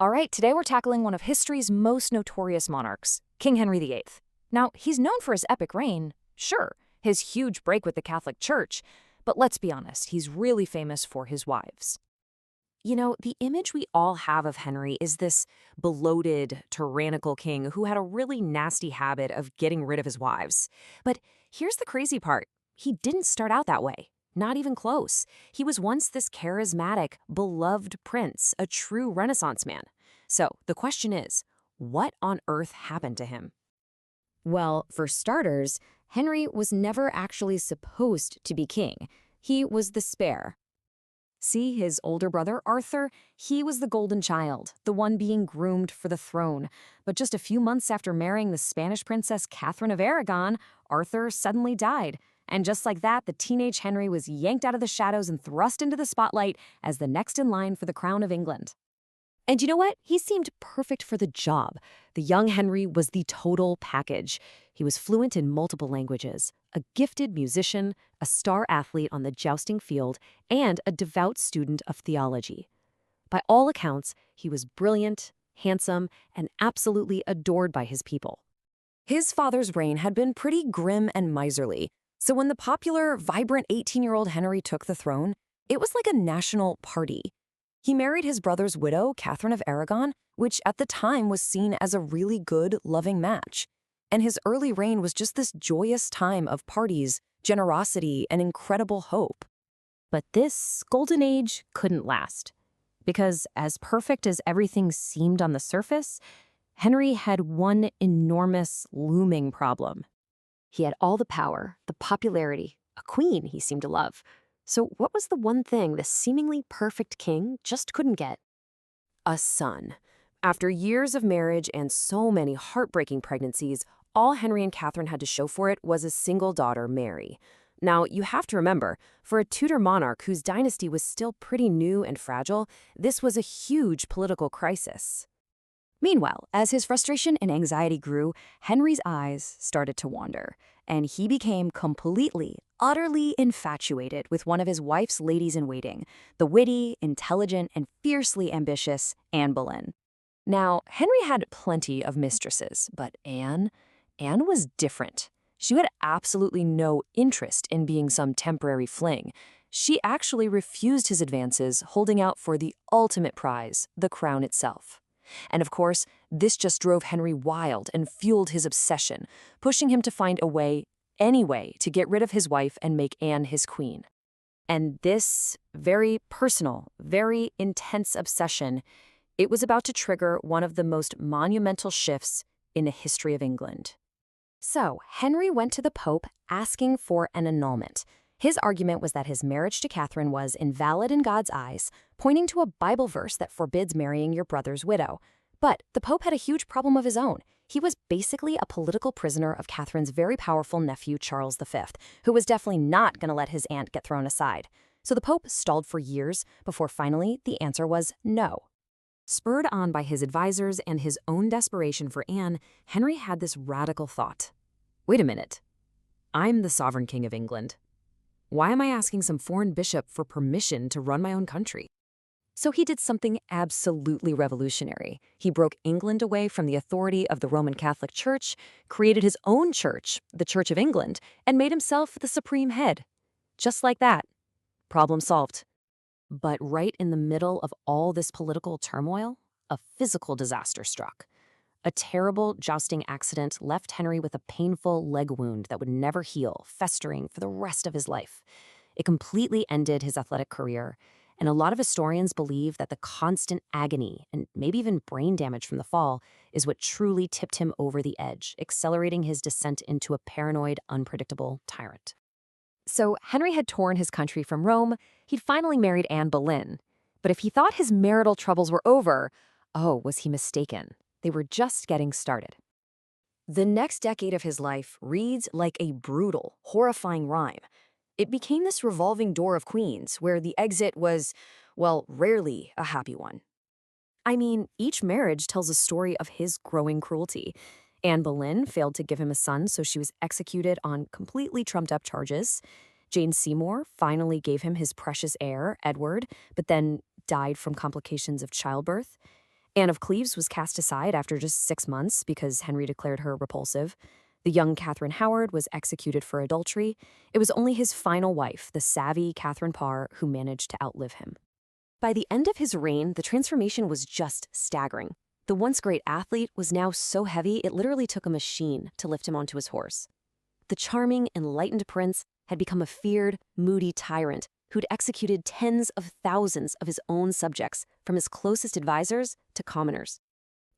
All right, today we're tackling one of history's most notorious monarchs, King Henry VIII. Now, he's known for his epic reign, sure, his huge break with the Catholic Church, but let's be honest, he's really famous for his wives. You know, the image we all have of Henry is this bloated, tyrannical king who had a really nasty habit of getting rid of his wives. But here's the crazy part. He didn't start out that way. Not even close. He was once this charismatic, beloved prince, a true Renaissance man. So the question is, what on earth happened to him? Well, for starters, Henry was never actually supposed to be king. He was the spare. See, his older brother, Arthur, he was the golden child, the one being groomed for the throne. But just a few months after marrying the Spanish princess Catherine of Aragon, Arthur suddenly died. And just like that, the teenage Henry was yanked out of the shadows and thrust into the spotlight as the next in line for the crown of England. And you know what? He seemed perfect for the job. The young Henry was the total package. He was fluent in multiple languages, a gifted musician, a star athlete on the jousting field, and a devout student of theology. By all accounts, he was brilliant, handsome, and absolutely adored by his people. His father's reign had been pretty grim and miserly, so when the popular, vibrant 18-year-old Henry took the throne, it was like a national party. He married his brother's widow, Catherine of Aragon, which at the time was seen as a really good, loving match. And his early reign was just this joyous time of parties, generosity, and incredible hope. But this golden age couldn't last. Because as perfect as everything seemed on the surface, Henry had one enormous, looming problem. He had all the power, the popularity, a queen he seemed to love. So what was the one thing the seemingly perfect king just couldn't get? A son. After years of marriage and so many heartbreaking pregnancies, all Henry and Catherine had to show for it was a single daughter, Mary. Now, you have to remember, for a Tudor monarch whose dynasty was still pretty new and fragile, this was a huge political crisis. Meanwhile, as his frustration and anxiety grew, Henry's eyes started to wander, and he became completely, utterly infatuated with one of his wife's ladies-in-waiting, the witty, intelligent, and fiercely ambitious Anne Boleyn. Now, Henry had plenty of mistresses, but Anne was different. She had absolutely no interest in being some temporary fling. She actually refused his advances, holding out for the ultimate prize, the crown itself. And of course, this just drove Henry wild and fueled his obsession, pushing him to find a way, any way, to get rid of his wife and make Anne his queen. And this very personal, very intense obsession, it was about to trigger one of the most monumental shifts in the history of England. So, Henry went to the Pope asking for an annulment. His argument was that his marriage to Catherine was invalid in God's eyes, pointing to a Bible verse that forbids marrying your brother's widow. But the Pope had a huge problem of his own. He was basically a political prisoner of Catherine's very powerful nephew, Charles V, who was definitely not going to let his aunt get thrown aside. So the Pope stalled for years before finally the answer was no. Spurred on by his advisors and his own desperation for Anne, Henry had this radical thought. Wait a minute. I'm the sovereign king of England. Why am I asking some foreign bishop for permission to run my own country? So he did something absolutely revolutionary. He broke England away from the authority of the Roman Catholic Church, created his own church, the Church of England, and made himself the supreme head. Just like that. Problem solved. But right in the middle of all this political turmoil, a physical disaster struck. A terrible jousting accident left Henry with a painful leg wound that would never heal, festering for the rest of his life. It completely ended his athletic career, and a lot of historians believe that the constant agony and maybe even brain damage from the fall is what truly tipped him over the edge, accelerating his descent into a paranoid, unpredictable tyrant. So Henry had torn his country from Rome. He'd finally married Anne Boleyn. But if he thought his marital troubles were over, oh, was he mistaken? They were just getting started. The next decade of his life reads like a brutal, horrifying rhyme. It became this revolving door of queens where the exit was, well, rarely a happy one. I mean, each marriage tells a story of his growing cruelty. Anne Boleyn failed to give him a son, so she was executed on completely trumped-up charges. Jane Seymour finally gave him his precious heir, Edward, but then died from complications of childbirth. Anne of Cleves was cast aside after just 6 months because Henry declared her repulsive. The young Catherine Howard was executed for adultery. It was only his final wife, the savvy Catherine Parr, who managed to outlive him. By the end of his reign, the transformation was just staggering. The once great athlete was now so heavy it literally took a machine to lift him onto his horse. The charming, enlightened prince had become a feared, moody tyrant who'd executed tens of thousands of his own subjects, from his closest advisors to commoners.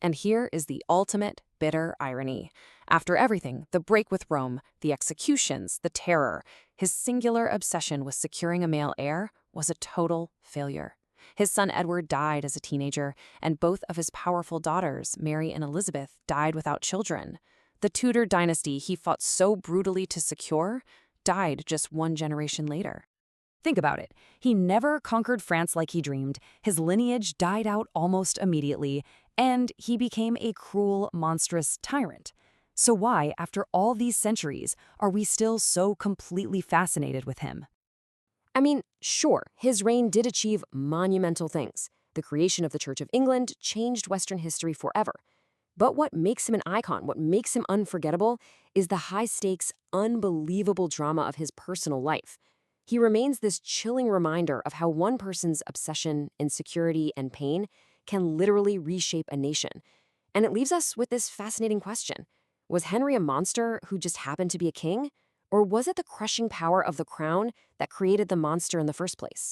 And here is the ultimate bitter irony. After everything, the break with Rome, the executions, the terror, his singular obsession with securing a male heir was a total failure. His son Edward died as a teenager, and both of his powerful daughters, Mary and Elizabeth, died without children. The Tudor dynasty he fought so brutally to secure died just one generation later. Think about it. He never conquered France like he dreamed, his lineage died out almost immediately, and he became a cruel, monstrous tyrant. So why, after all these centuries, are we still so completely fascinated with him? I mean, sure, his reign did achieve monumental things. The creation of the Church of England changed Western history forever. But what makes him an icon, what makes him unforgettable, is the high-stakes, unbelievable drama of his personal life. He remains this chilling reminder of how one person's obsession, insecurity, and pain can literally reshape a nation. And it leaves us with this fascinating question. Was Henry a monster who just happened to be a king? Or was it the crushing power of the crown that created the monster in the first place?